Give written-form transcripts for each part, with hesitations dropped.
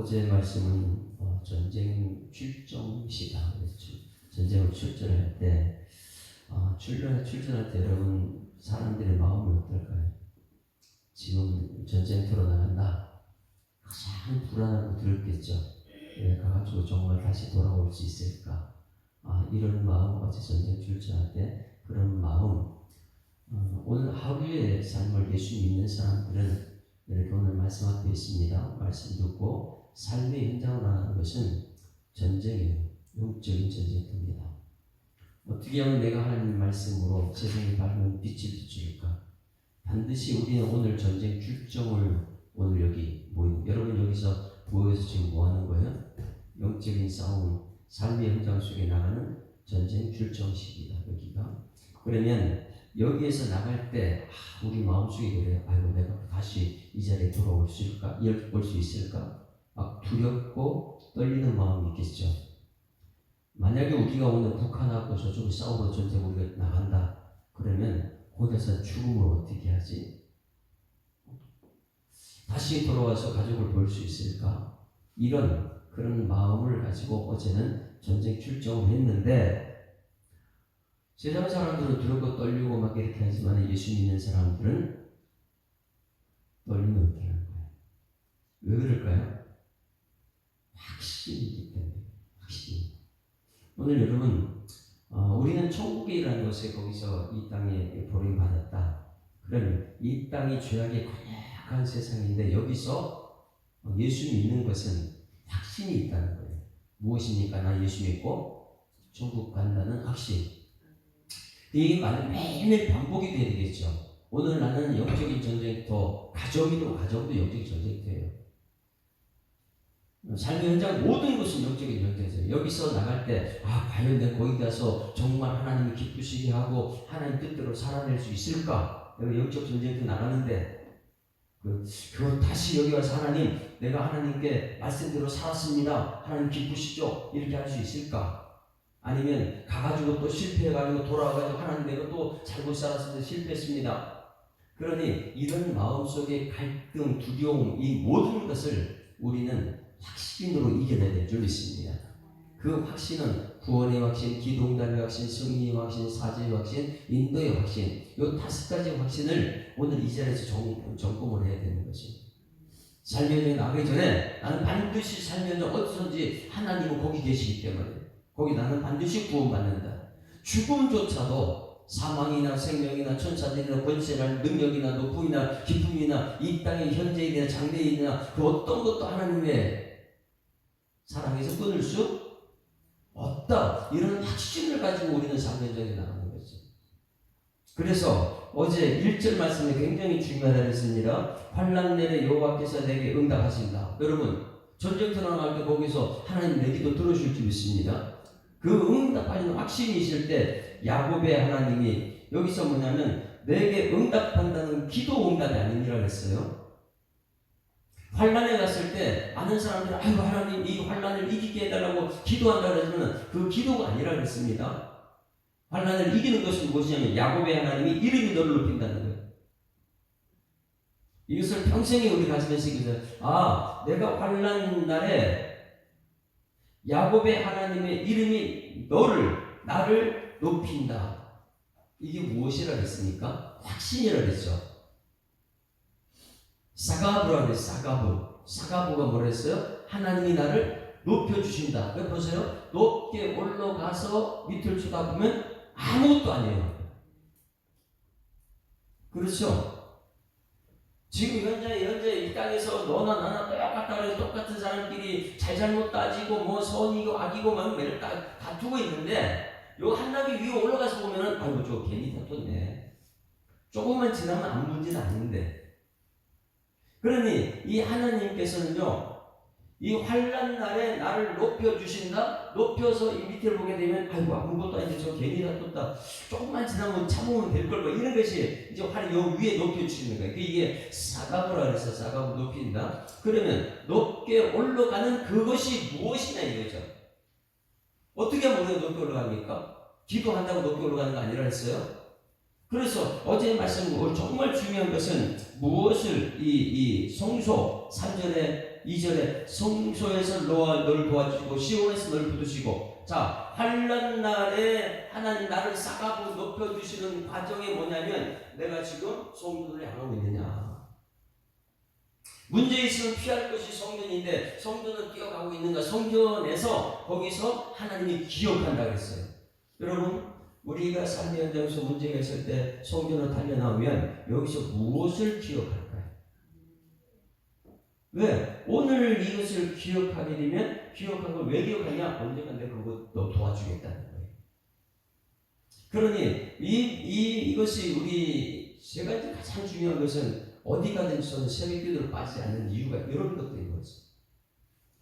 어제 말씀은 전쟁 출정시다. 전쟁을 출전할 때 출전할 때 여러분 사람들의 마음이 어떨까요? 지금 전쟁터로 나간다. 가장 불안하고 두렵겠죠. 가가지고 정말 다시 돌아올 수 있을까? 이런 마음, 어제 전쟁 출전할 때 그런 마음. 오늘 하루의 삶을 예수 믿는 사람들은 이렇게 오늘 말씀 앞에 있습니다. 말씀 듣고 삶의 현장으로 나가는 것은 전쟁이에요. 영적인 전쟁입니다. 어떻게 하면 내가 하나님 말씀으로 세상에 밝은 빛을 비출까? 반드시 우리는 오늘 전쟁 출정을 오늘 여기 모인 여러분 여기서 모여서 지금 뭐 하는 거예요? 영적인 싸움, 삶의 현장 속에 나가는 전쟁 출정식이다. 여기가. 그러면 여기에서 나갈 때 우리 마음속에 그래요. 아이고 내가 다시 이 자리에 돌아올 수 있을까? 올 수 있을까? 막 두렵고 떨리는 마음이 있겠죠. 만약에 우리가 오늘 북한하고 저쪽에 싸우러 전쟁 우리가 나간다. 그러면 거기서 죽음을 어떻게 하지? 다시 돌아와서 가족을 볼 수 있을까? 이런 그런 마음을 가지고 어제는 전쟁 출정을 했는데 세상 사람들은 두렵고 떨리고 막 이렇게 하지만 예수 믿는 사람들은 떨리면 어떻게 하는 거예요? 왜 그럴까요? 확신이기 때문에. 확신. 오늘 여러분 우리는 천국이라는 것에 거기서 이 땅에 버림받았다. 그러면 이 땅이 죄악의 고약한 세상인데 여기서 예수 믿는 것은 확신이 있다는 거예요. 무엇입니까? 나 예수 믿고 천국 간다는 확신. 이 말은 매일 반복이 돼야 되겠죠. 오늘 나는 영적인 전쟁터, 가정도 영적인 전쟁터예요. 삶의 현장 모든 것은 영적인 전쟁터예요. 여기서 나갈 때 과연 내가 거기 가서 정말 하나님이 기쁘시게 하고 하나님 뜻대로 살아낼 수 있을까? 내가 영적 전쟁터 나가는데 그거 다시 여기 와서 하나님 내가 하나님께 말씀대로 살았습니다. 하나님 기쁘시죠? 이렇게 할 수 있을까? 아니면 가가지고 또 실패해가지고 돌아와가지고 하나님 내가 또 잘못 살았습니다. 실패했습니다. 그러니 이런 마음속의 갈등, 두려움 이 모든 것을 우리는 확신으로 이겨내야 될 줄 믿습니다. 그 확신은 구원의 확신, 기도응답의 확신, 승리의 확신, 사죄의 확신, 인도의 확신 이 5가지 확신을 오늘 이 자리에서 점검을 해야 되는 것입니다. 삶의 나가기 전에 나는 반드시 삶의 어디서든지 하나님은 거기 계시기 때문에 거기 나는 반드시 구원받는다. 죽음조차도 사망이나 생명이나 천사들이나 권세나 능력이나 높음이나 기쁨이나 이 땅의 현재일이나 장래일이나 그 어떤 것도 하나님의 사랑에서 끊을 수 없다. 이런 확신을 가지고 우리는 삶의 나가는 거죠. 그래서 어제 1절 말씀이 굉장히 중요하다고 했습니다. 환난 내내 여호와께서 내게 응답하신다. 여러분 전쟁터 나갈 때 거기서 하나님 내 기도 들어줄 줄 믿습니다. 그 응답하시는 확신이 있을 때 야곱의 하나님이 여기서 뭐냐면 내게 응답한다는 기도 응답이 아니라 그랬어요. 환난에 갔을 때 많은 사람들은 아이고 하나님 이 환난을 이기게 해달라고 기도한다 그러지만 그 기도가 아니라 그랬습니다. 환난을 이기는 것은 무엇이냐면 야곱의 하나님이 이름이 너를 높인다는 거예요. 이것을 평생에 우리 가슴에 새기면서 내가 환난 날에 야곱의 하나님의 이름이 나를 높인다. 이게 무엇이라 그랬습니까? 확신이라 그랬죠. 사가부라 그랬어요. 사가부가 뭐라 했어요? 하나님이 나를 높여주신다. 왜 보세요? 높게 올라가서 밑을 쳐다보면 아무것도 아니에요. 그렇죠? 지금 현재 이 땅에서 너나 나나 똑같다 그래서 똑같은 사람끼리 잘못 따지고 뭐 선이고 악이고 막 매를 다투고 있는데 요 한나비 위에 올라가서 보면은 아이고 저 괜히 다퉜네. 조금만 지나면 아무 문제는 아닌데. 그러니 이 하나님께서는요 이 환난 날에 나를 높여주신다. 높여서 이 밑을 보게 되면 아이고 아무것도 아닌데 저 괜히 다퉜다. 조금만 지나면 참으면 될걸 뭐 이런 것이 이제 활이 요 위에 높여주시는 거예요. 이게 사가부라 그래서 사가부 높인다. 그러면 높게 올라가는 그것이 무엇이냐 이거죠. 어떻게 하면 우리가 높게 올라갑니까? 기도한다고 높게 올라가는 거 아니라 했어요. 그래서 어제 말씀 정말 중요한 것은 무엇을 이 성소 3절에 2절에 성소에서 너를 도와주시고 시온에서 너를 부두시고 자 환난 날에 하나님 나를 싹하고 높여주시는 과정이 뭐냐면 내가 지금 성전을 향하고 있느냐. 문제 있으면 피할 것이 성전인데 성전을 뛰어가고 있는가. 성전에서 거기서 하나님이 기억한다 그랬어요. 여러분 우리가 삶의 현장에서 문제가 있을 때 성전을 달려나오면 여기서 무엇을 기억할까요? 왜? 오늘 이것을 기억하게 되면 기억한 걸 왜 기억하냐? 언젠가 내가 그것도 도와주겠다는 거예요. 그러니 이것이 우리 제가 이제 가장 중요한 것은 어디 가든지 저는 새벽 기도를 빠지지 않는 이유가 이런 것들인 거죠.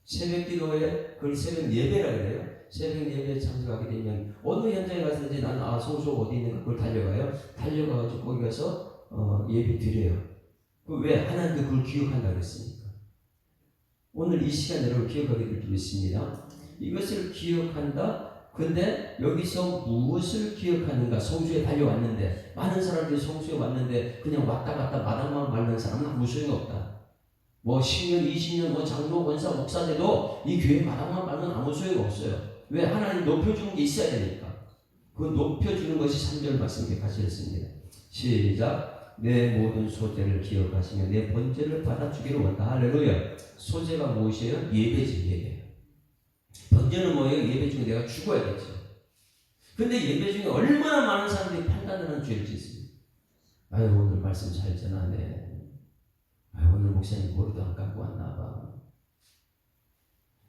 새벽 기도에 그걸 새벽 예배라 그래요. 새벽 예배에 참석하게 되면 어느 현장에 가서든지 나는 성소가 어디 있는가 그걸 달려가가지고 거기 가서 예배 드려요. 왜? 하나님도 그걸 기억한다 그랬으니까. 오늘 이 시간 여러분 기억하게 될 줄 믿습니다. 이것을 기억한다. 근데 여기서 무엇을 기억하는가? 성소에 달려왔는데 많은 사람들이 성소에 왔는데 그냥 왔다 갔다 마당만 밟는 사람은 아무 소용이 없다. 뭐 10년, 20년 뭐 장로, 권사, 목사 돼도 이 교회 마당만 밟으면 아무 소용이 없어요. 왜? 하나님 높여주는 게 있어야 되니까. 그 높여주는 것이 3절 말씀에 가시겠습니다. 시작. 내 모든 소재를 기억하시며 내 번제를 받아주기를 원한다. 할렐루야. 소재가 무엇이에요? 예배지, 예배. 번제는 뭐예요? 예배 중에 내가 죽어야겠죠. 근데 예배 중에 얼마나 많은 사람들이 판단을 하는 죄를 짓습니다. 아유 오늘 말씀 잘 전하네. 아유 오늘 목사님 머리도 안 감고 왔나 봐.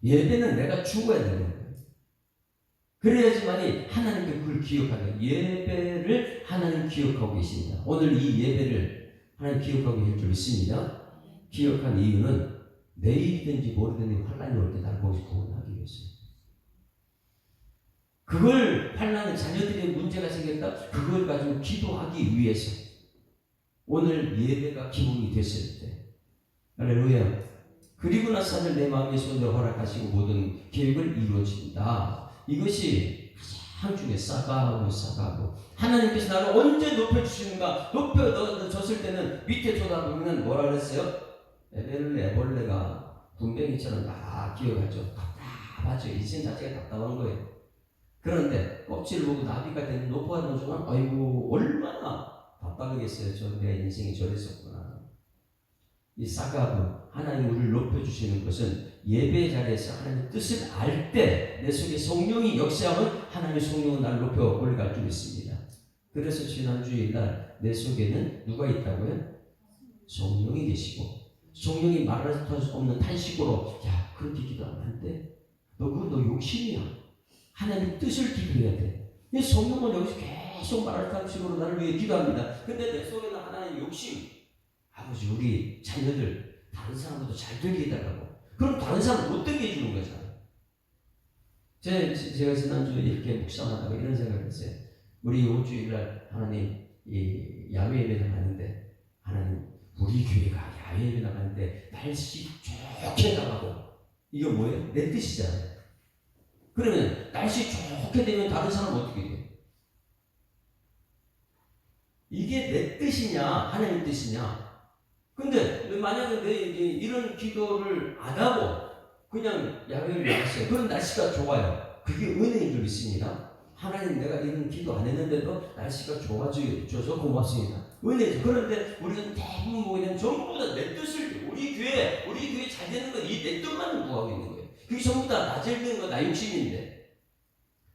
예배는 내가 죽어야 되는 거예요. 그래야지만이 하나님께 그걸 기억하는 예배를 하나님 기억하고 계십니다. 오늘 이 예배를 하나님 기억하고 계실 줄 믿습니다. 기억한 이유는 내일이든지 모레든지 환난이 올 때 나를 거기서 구원하기 위해서요. 그걸 환난은 자녀들의 문제가 생겼다. 그걸 가지고 기도하기 위해서 오늘 예배가 기본이 됐을 때 할렐루야. 그리고 나서 하늘 내 마음의 손으로 허락하시고 모든 계획을 이루어진다. 이것이 가장 중에 싸가고 하나님께서 나를 언제 높여주시는가. 높여졌을 때는 밑에 쳐다보면 뭐라 그랬어요? 애벌레가 군뱅이처럼 다 기어가죠. 답답하죠. 인생 자체가 답답한 거예요. 그런데 껍질을 보고 나비가 되는 높아가는 순간 아이고 얼마나 답답하겠어요. 내 인생이 저랬었구나. 이 싸가고 하나님 우리를 높여주시는 것은 예배 자리에서 하나님의 뜻을 알 때 내 속에 성령이 역사하면 하나님의 성령은 나를 높여 올라갈 줄 믿습니다. 그래서 지난 주일날 내 속에는 누가 있다고요? 성령이 계시고 성령이 말할 수 없는 탄식으로 야 그렇게 기도하면 안 돼. 너 욕심이야. 하나님 뜻을 기도해야 돼. 근데 성령은 여기서 계속 말할 탄식으로 나를 위해 기도합니다. 근데 내 속에는 하나님의 욕심. 아버지 우리 자녀들 다른 사람들도 잘 되게 해달라고. 그럼 다른 사람 못 되게 해주는 거잖아요. 제가 지난주에 이렇게 묵상하다가 이런 생각을 했어요. 우리 이번 주일날 하나님 이 야외 예배 나가는데 하나님 우리 교회가 야외 예배 나가는데 날씨 좋게 나가고 이게 뭐예요? 내 뜻이잖아요. 그러면 날씨 좋게 되면 다른 사람은 어떻게 돼요? 이게 내 뜻이냐 하나님 뜻이냐. 근데 만약에 내 이런 기도를 안 하고 그냥 야외를 나갔어요. 그럼 날씨가 좋아요. 그게 은혜인 줄 믿습니다. 하나님 내가 이런 기도 안 했는데도 날씨가 좋아져서 고맙습니다. 은혜죠. 그런데 우리는 대부분 보게 되면 전부 다 내 뜻을 우리 교회 잘 되는 건 이 내 뜻만 구하고 있는 거예요. 그게 전부 다 나 잘 되는 거 나 욕심인데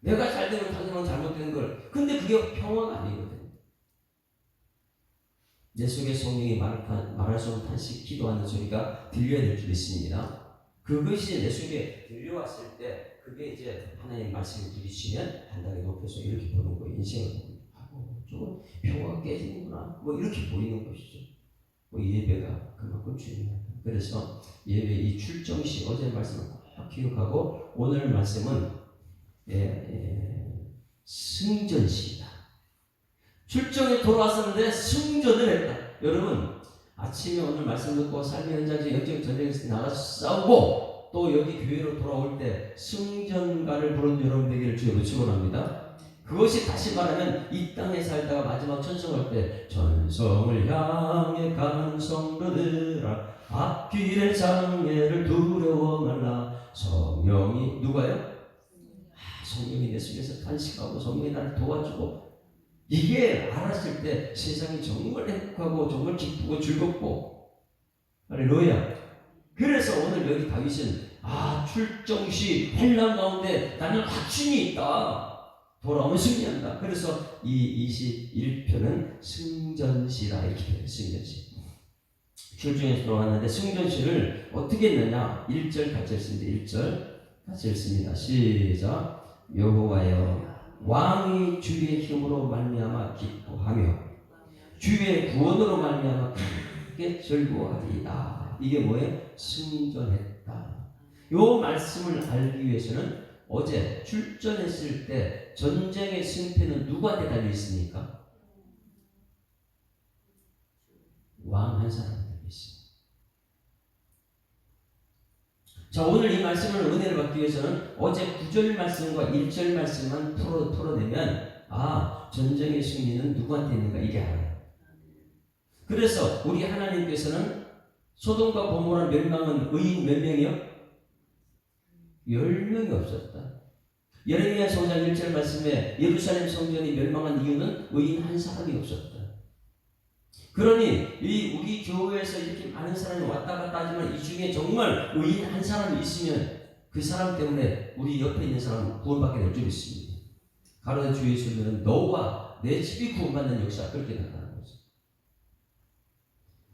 내가 잘 되면 다른 사람은 잘못되는 걸. 근데 그게 평화가 아니거든요. 내 속에 성령이 말할 수 없는 탄식 기도하는 소리가 들려야 될 줄 믿습니다. 그것이 내 속에 들려왔을 때 그게 이제 하나님의 말씀을 들이시면 단단히 높여서 이렇게 보는 거예요. 인생을 보고 저거 평화가 깨지는구나 뭐 이렇게 보이는 것이죠. 뭐 예배가 그만큼 중요하다. 그래서 예배 이 출정시 어제 말씀을 꼭 기억하고 오늘 말씀은 승전시이다. 출정에 돌아왔었는데 승전을 했다. 여러분 아침에 오늘 말씀 듣고 삶의 현장에서 영적 전쟁에서 나가서 싸우고 또 여기 교회로 돌아올 때 승전가를 부른 여러분 되기를 주여 축원합니다. 그것이 다시 말하면 이 땅에 살다가 마지막 천성할 때 천성을 향해 가는 성도들아 앞길의 장애를 두려워 말라. 성령이 누가요? 성령이 내 속에서 탄식하고 성령이 나를 도와주고, 이게 알았을 때 세상이 정말 행복하고 정말 기쁘고 즐겁고. 할렐루야. 그래서 오늘 여기 다윗은 출정 시 환난 가운데 나는 확신이 있다. 돌아오면 승리한다. 그래서 이 21편은 승전시라 이렇게 표현해요. 승전시. 출중에서 돌아왔는데 승전시를 어떻게 했느냐. 1절 같이 했습니다. 1절 같이 했습니다. 시작. 여호와여 왕이 주의 힘으로 말미암아 기뻐하며 주의 구원으로 말미암아 크게 즐거워하리이다. 이게 뭐예요? 승전했다. 요 말씀을 알기 위해서는 어제 출전했을 때 전쟁의 승패는 누구한테 달려 있습니까? 왕 한 사람한테 달려 있습니다. 자, 오늘 이 말씀을 은혜를 받기 위해서는 어제 9절 말씀과 1절 말씀만 풀어내면 전쟁의 승리는 누구한테 있는가 이게 알아요. 그래서 우리 하나님께서는 소돔과 고모라 멸망은 의인 몇 명이요? 10명이 없었다. 예레미야서 5장 1절 말씀에 예루살렘 성전이 멸망한 이유는 의인 한 사람이 없었다. 그러니 우리 교회에서 이렇게 많은 사람이 왔다 갔다 하지만 이 중에 정말 의인 한 사람이 있으면 그 사람 때문에 우리 옆에 있는 사람은 구원받게 될 줄 믿습니다. 가로다 주 예수님은 너와 내 집이 구원받는 역사가 그렇게 나타나는 거죠.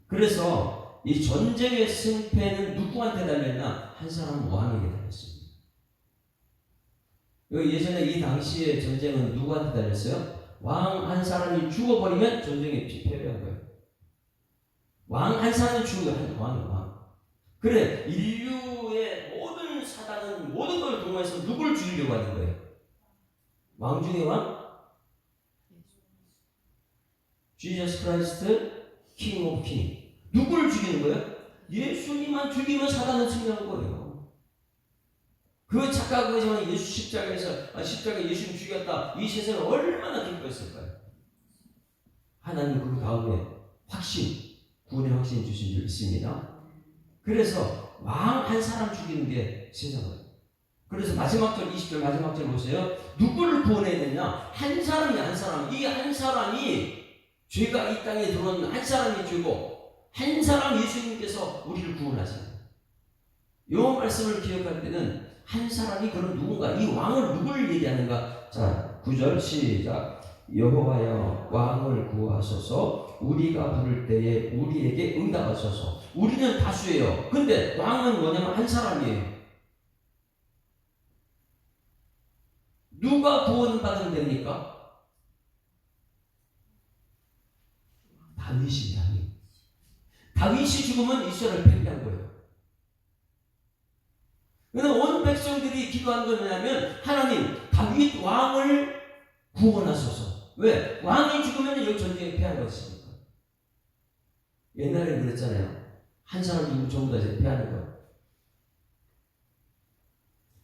그래서 이 전쟁의 승패는 누구한테 달렸나? 한 사람 왕에게 달렸습니다. 예전에 이 당시의 전쟁은 누구한테 달렸어요? 왕 한 사람이 죽어버리면 전쟁이 패배한 거예요. 왕 한 사람이 죽으면 왕. 그래, 인류의 모든 사단은 모든 걸 동원해서 누굴 죽이려고 하는 거예요? 왕 중에 왕? Jesus Christ, King of King. 누굴 죽이는 거예요? 예수님만 죽이면 사단은 승리한 거예요. 그 착각하지만 예수 십자가에 예수님 죽였다. 이 세상은 얼마나 기뻐했을까요? 하나님 그 다음에 구원의 확신 주신 줄 있습니다. 그래서 왕 한 사람 죽이는 게 세상은. 그래서 마지막 절 20절 마지막 절 보세요. 누구를 구원해야 되냐? 한 사람. 이 한 사람이 죄가 이 땅에 들어온 한 사람이 죄고 한 사람 예수님께서 우리를 구원하십니다. 이 말씀을 기억할 때는 한 사람이 그런 누군가, 이 왕을 누구를 얘기하는가? 자, 9절 시작. 여호와여 왕을 구하소서. 우리가 부를 때에 우리에게 응답하소서. 우리는 다수예요. 근데 왕은 뭐냐면 한 사람이에요. 누가 구원받으면 됩니까? 다윗입니다. 다윗이 죽으면 이스라엘을 패배한 거예요. 그런데 온 백성들이 기도한 건 뭐냐면 하나님 다윗 왕을 구원하소서. 왜? 왕이 죽으면 여기 전쟁에 패하는 것입니까? 옛날에 그랬잖아요. 한 사람 죽으면 전부 다 패하는 거예요.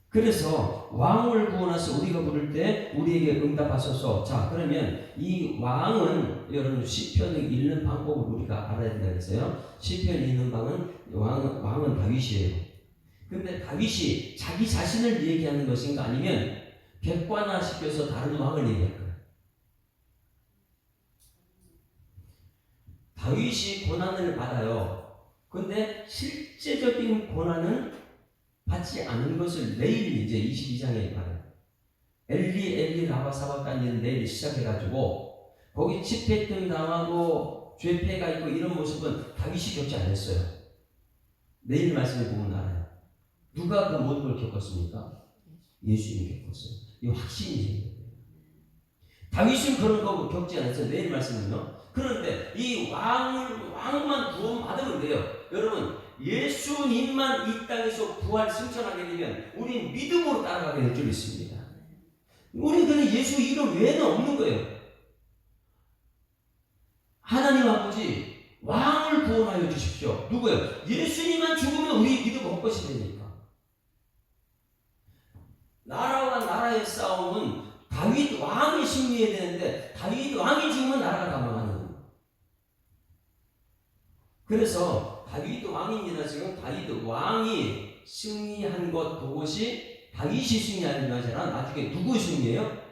그래서 왕을 구원하서 우리가 부를 때 우리에게 응답하소서. 자, 그러면 이 왕은 여러분 시편을 읽는 방법을 우리가 알아야 된다 그랬어요. 시편 읽는 왕은 다윗이에요. 근데 다윗이 자기 자신을 얘기하는 것인가 아니면 객관화시켜서 다른 왕을 얘기할 거예요. 다윗이 고난을 받아요. 근데 실제적인 고난은 받지 않은 것을 내일 이제 22장에 말해요. 엘리 라마 사박단지는 내일 시작해가지고 거기 집회등 당하고 죄패가 있고 이런 모습은 다윗이 겪지 않았어요. 내일 말씀을 보면 알아요. 누가 그 모든 걸 겪었습니까? 예수님이 겪었어요. 이 확신이 생겨요. 다윗은 그런 거 겪지 않았어요. 내일 말씀은요. 그런데 이 왕만 구원받으면 돼요. 여러분 예수님만 이 땅에서 부활 승천하게 되면 우리는 믿음으로 따라가게 될 줄 믿습니다. 우리는 그냥 예수 이름 외에는 없는 거예요. 하나님 아버지 왕을 구원하여 주십시오. 누구예요? 예수님만 죽으면 우리 믿음 헛것이 되니까. 나라와 나라의 싸움은 다윗 왕이 승리해야 되는데 다윗 왕이 죽으면 나라가 다 망하는 거예요. 그래서 다윗 왕입니다. 지금 다윗 왕이 승리한 것 그것이 다윗이 승리하는 게 아니라 나중에 누구 승리예요?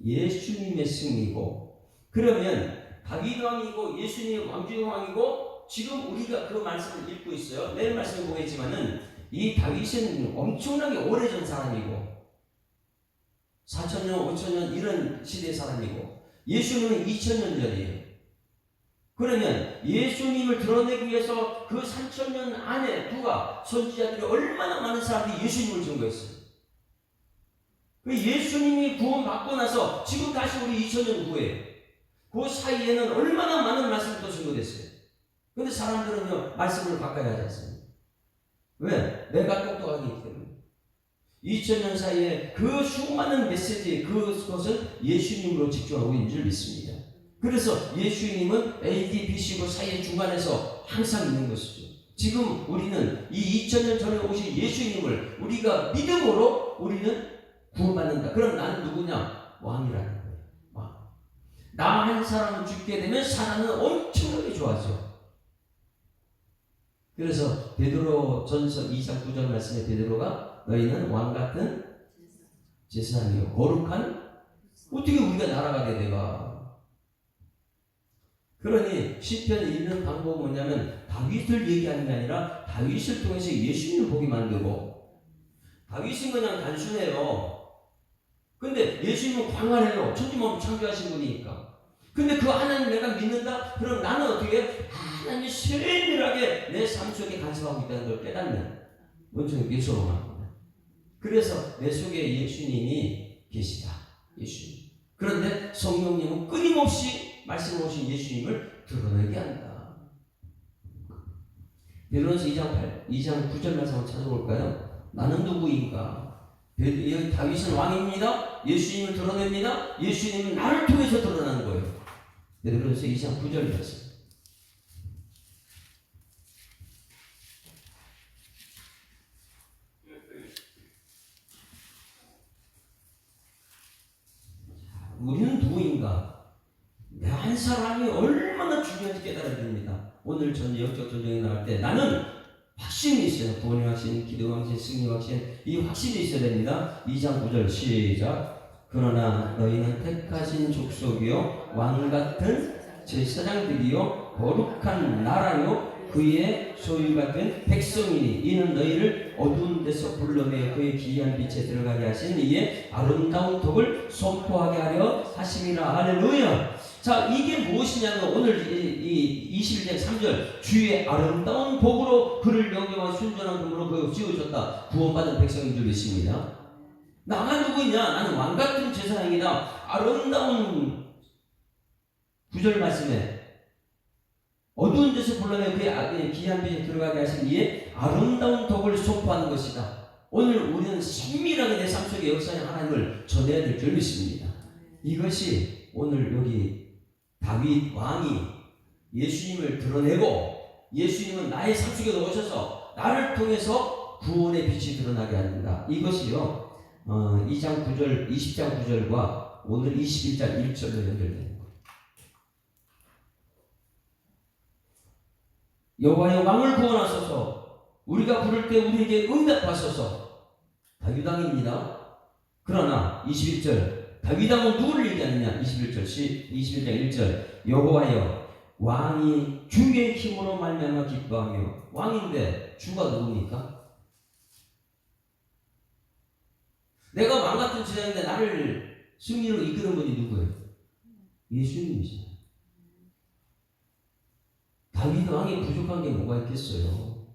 예수님의 승리고, 그러면 다윗 왕이고 예수님의 왕중의 왕이고, 지금 우리가 그 말씀을 읽고 있어요. 내일 말씀을 보겠지만은 이 다윗은 엄청나게 오래전 사람이고 4,000년, 5,000년 이런 시대의 사람이고 예수님은 2,000년 전이에요. 그러면 예수님을 드러내기 위해서 그 3,000년 안에 누가 선지자들이 얼마나 많은 사람들이 예수님을 증거했어요. 예수님이 구원받고 나서 지금 다시 우리 2000년 후에 그 사이에는 얼마나 많은 말씀이 또 증거됐어요. 근데 사람들은요 말씀을 바꿔야 하지 않습니다. 왜? 내가 똑똑하기 때문에. 2000년 사이에 그 수많은 메시지 그것은 예수님으로 집중하고 있는 줄 믿습니다. 그래서 예수님은 AD, BC 그 사이의 중간에서 항상 있는 것이죠. 지금 우리는 이 2000년 전에 오신 예수님을 우리가 믿음으로 우리는 구원받는다. 그럼 나는 누구냐? 왕이라는 거예요. 왕. 나 한 사람은 죽게 되면 사람은 엄청나게 좋아져. 그래서 베드로 전서 2장 9절 말씀에 베드로가 너희는 왕 같은 제사장이요 거룩한, 어떻게 우리가 나라가 돼 내가. 그러니 시편 읽는 방법은 뭐냐면 다윗을 얘기하는 게 아니라 다윗을 통해서 예수님을 보게 만들고, 다윗은 그냥 단순해요. 근데 예수님은 광활해요. 천지만물 창조하신 분이니까. 근데 그 하나님 내가 믿는다? 그럼 나는 어떻게 해? 하나님이 세밀하게 내 삶 속에 간섭하고 있다는 걸 깨닫는 원천의 예수로만. 그래서 내 속에 예수님이 계시다. 예수님. 그런데 성령님은 끊임없이 말씀을 오신 예수님을 드러내게 한다. 베드로전서 2장 9절 말씀 한번 찾아볼까요? 나는 누구인가? 다윗은 왕입니다. 예수님을 드러냅니다. 예수님은 나를 통해서 드러나는 거예요. 베드로전서 2장 9절 말씀. 우리는 누구인가? 내 한 사람이 얼마나 중요한지 깨달아야 됩니다. 오늘 전 영적 전쟁에 나갈 때 나는 확신이 있어요. 구원의 확신, 기도의 확신, 승리의 확신, 이 확신이 있어야 됩니다. 2장 9절 시작. 그러나 너희는 택하신 족속이요 왕같은 제사장들이요 거룩한 나라요 그의 소유가 된 백성이니 이는 너희를 어두운 데서 불러내 그의 기이한 빛에 들어가게 하신 이의 아름다운 덕을 선포하게 하려 하심이라. 할렐루야. 자, 이게 무엇이냐면 오늘 이 21장 3절 주의 아름다운 복으로 그를 영접한 순전한 금으로 그 지어줬다. 구원받은 백성인 줄 믿습니다. 나가 누구냐? 나는 왕같은 제사장이다. 아름다운 9절 말씀에 어두운 데서 불러내 그의 기이한 빛에 들어가게 하신 이의 아름다운 덕을 선포하는 것이다. 오늘 우리는 신밀하게 내 삶 속에 역사하는 하나님을 전해야 될 줄 믿습니다. 이것이 오늘 여기 다윗 왕이 예수님을 드러내고 예수님은 나의 삶 속에 오셔서 나를 통해서 구원의 빛이 드러나게 한다. 이것이요 2장 9절, 20장 9절과 오늘 21장 1절로 연결됩니다. 여호와여 왕을 구원하소서. 우리가 부를 때 우리에게 응답하소서. 다윗 왕입니다. 그러나 21절 다윗 왕은 누구를 얘기하느냐? 21장 1절 여호와여 왕이 주의 힘으로 말미암아 기뻐하며. 왕인데 주가 누굽니까? 내가 왕 같은 제자인데 나를 승리로 이끄는 분이 누구예요? 예수님이시죠. 다윗 왕이 부족한 게 뭐가 있겠어요?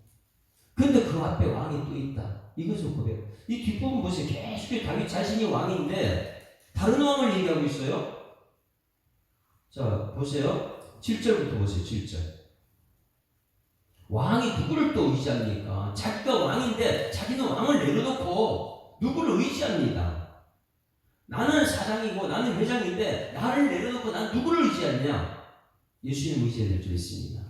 근데 그 앞에 왕이 또 있다. 이것을 고백. 이 뒷부분 보세요. 계속 다윗 자신이 왕인데 다른 왕을 얘기하고 있어요. 자, 보세요. 7절부터 보세요. 7절. 왕이 누구를 또 의지합니까? 자기가 왕인데 자기는 왕을 내려놓고 누구를 의지합니다. 나는 사장이고 나는 회장인데 나를 내려놓고 난 누구를 의지하느냐? 예수님을 의지해야 될 줄 있습니다.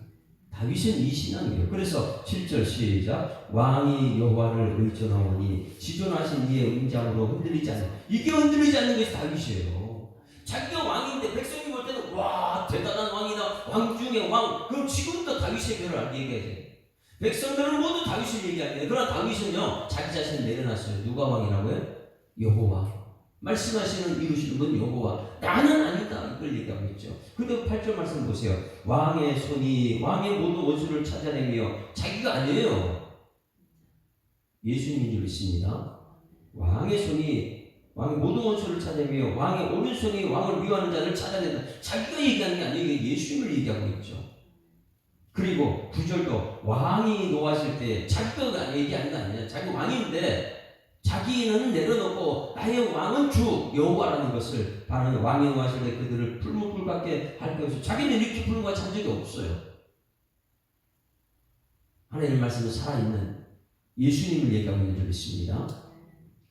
다윗은 이 신앙이에요. 그래서 7절 시작. 왕이 여호와를 의존하오니 지존하신 이의 음장으로 흔들리지 않는. 이게 흔들리지 않는 것이 다윗이에요. 자기가 왕인데 백성이 볼 때는 와 대단한 왕이다. 왕 중에 왕. 그럼 지금부터 다윗의 별을 얘기해야지. 백성들은 모두 다윗을 얘기하는데 그러나 다윗은요 자기 자신을 내려놨어요. 누가 왕이라고요? 여호와. 말씀하시는 이루시는 분 여호와. 나는 아니다. 이걸 얘기하고 있죠. 근데 8절 말씀 보세요. 왕의 손이 왕의 모든 원수를 찾아내며 자기가 아니에요. 예수님인 줄 믿습니다. 왕의 손이 왕의 모든 원수를 찾아내며 왕의 오른손이 왕을 미워하는 자를 찾아낸다. 자기가 얘기하는 게 아니에요. 예수님을 얘기하고 있죠. 그리고 9절도 왕이 노하실 때 자기가 얘기하는 거 아니냐. 자기 왕인데 자기는 내려놓고 나의 왕은 주 여호와라는 것을 바라는 왕이 노하실 때 그들을 풀무불 같게 할 것이고 자기는 이렇게 풀무같이 한 적이 없어요. 하나님의 말씀은 살아있는 예수님을 얘기하고 있는 줄 믿습니다.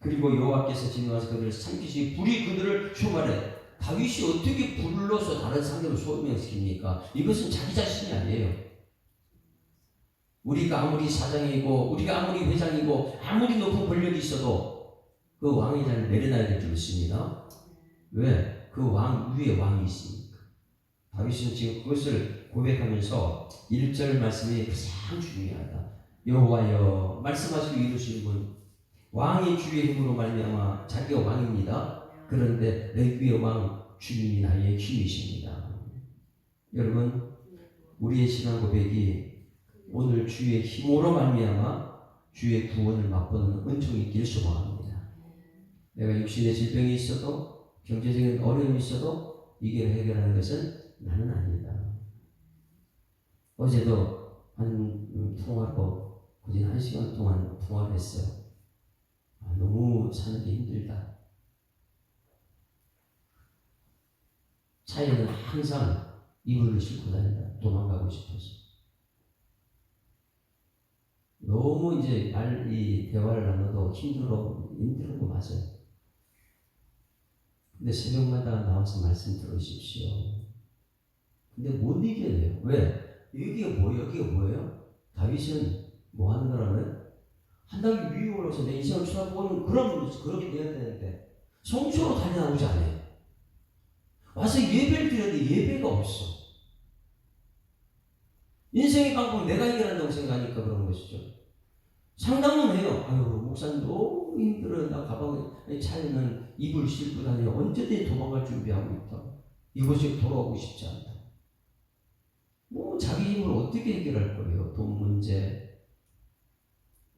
그리고 여호와께서 진노하사 그들을 삼키시 불이 그들을 충만해. 다윗이 어떻게 불러서 다른 상대를 소명시킵니까? 이것은 자기 자신이 아니에요. 우리가 아무리 사장이고 우리가 아무리 회장이고 아무리 높은 권력이 있어도 그 왕의 자리를 내려놔야 될 줄 믿습니다. 왜? 그 왕 위에 왕이 있으니까. 다윗은 지금 그것을 고백하면서 1절 말씀이 가장 중요하다. 여호와여 말씀하시고 이루시는 분 왕이 주의 힘으로 말미암아 자기가 왕입니다. 그런데 레위의 왕 주님이 나의 힘이십니다. 여러분 우리의 신앙 고백이 오늘 주의 힘으로 말미암아 주의 구원을 맛보는 은총이 있기를 소망합니다. 내가 육신의 질병이 있어도 경제적인 어려움이 있어도 이게 해결하는 것은 나는 아니다. 어제도 한 통화로 거의 1시간 동안 통화를 했어요. 너무 사는 게 힘들다. 차에는 항상 이불을 싣고 다닌다. 도망가고 싶어서. 너무 이제 이 대화를 나눠도 힘든 거 맞아요. 근데 새벽마다 나와서 말씀 들으십시오. 근데 못 이겨내요. 왜? 여기가 뭐예요? 다윗은 뭐 하는 거라면 한 단계 위에 올라서 내 인생을 쳐다보고는 그렇게 돼야 되는데 성소로 달려나오지 않아요. 와서 예배를 드려야 돼. 예배가 없어. 인생의 방법은 내가 해결한다고 생각하니까 그런 것이죠. 상담은 해요. 아유, 목사님 너무 힘들어요. 나 가방에 차에는 이불 싣고 다녀. 언제든지 도망갈 준비하고 있다. 이곳에 돌아오고 싶지 않다. 뭐 자기 힘으로 어떻게 해결할 거예요? 돈 문제,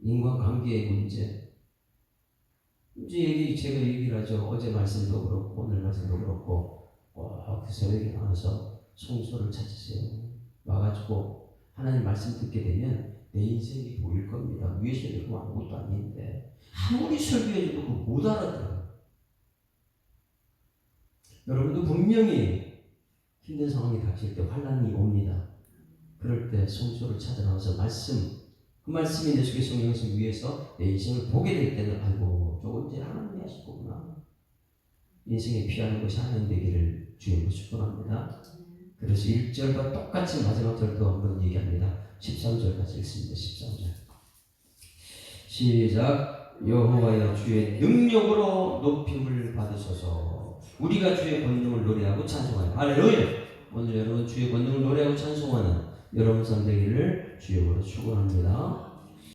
인간관계의 문제. 이제 제가 얘기를 하죠. 어제 말씀도 그렇고 오늘 말씀도 그렇고 그 새벽에 나와서 성소를 찾으세요. 와가지고 하나님 말씀 듣게 되면 내 인생이 보일 겁니다. 위에서 내고 아무것도 아닌데 아무리 설교해줘도 그거 못 알아들어요. 여러분도 분명히 힘든 상황이 닥칠 때 환난이 옵니다. 그럴 때 성소를 찾아 나와서 그 말씀이 내 속에 성령에서 위해서 내 인생을 보게 될 때는 아이고 저거 이제 하나님이 하실 거구나. 인생에 피하는 것이 하나님 되기를 주님으로 축원합니다. 그래서 1절과 똑같이 마지막 절도 한번 얘기합니다. 13절까지 읽습니다. 13절 시작. 여호와여 주의 능력으로 높임을 받으소서. 우리가 주의 권능을 노래하고 찬송하여. 할렐루야. 오늘 여러분 주의 권능을 노래하고 찬송하는 여러분 삶 되기를 주님으로 축원합니다.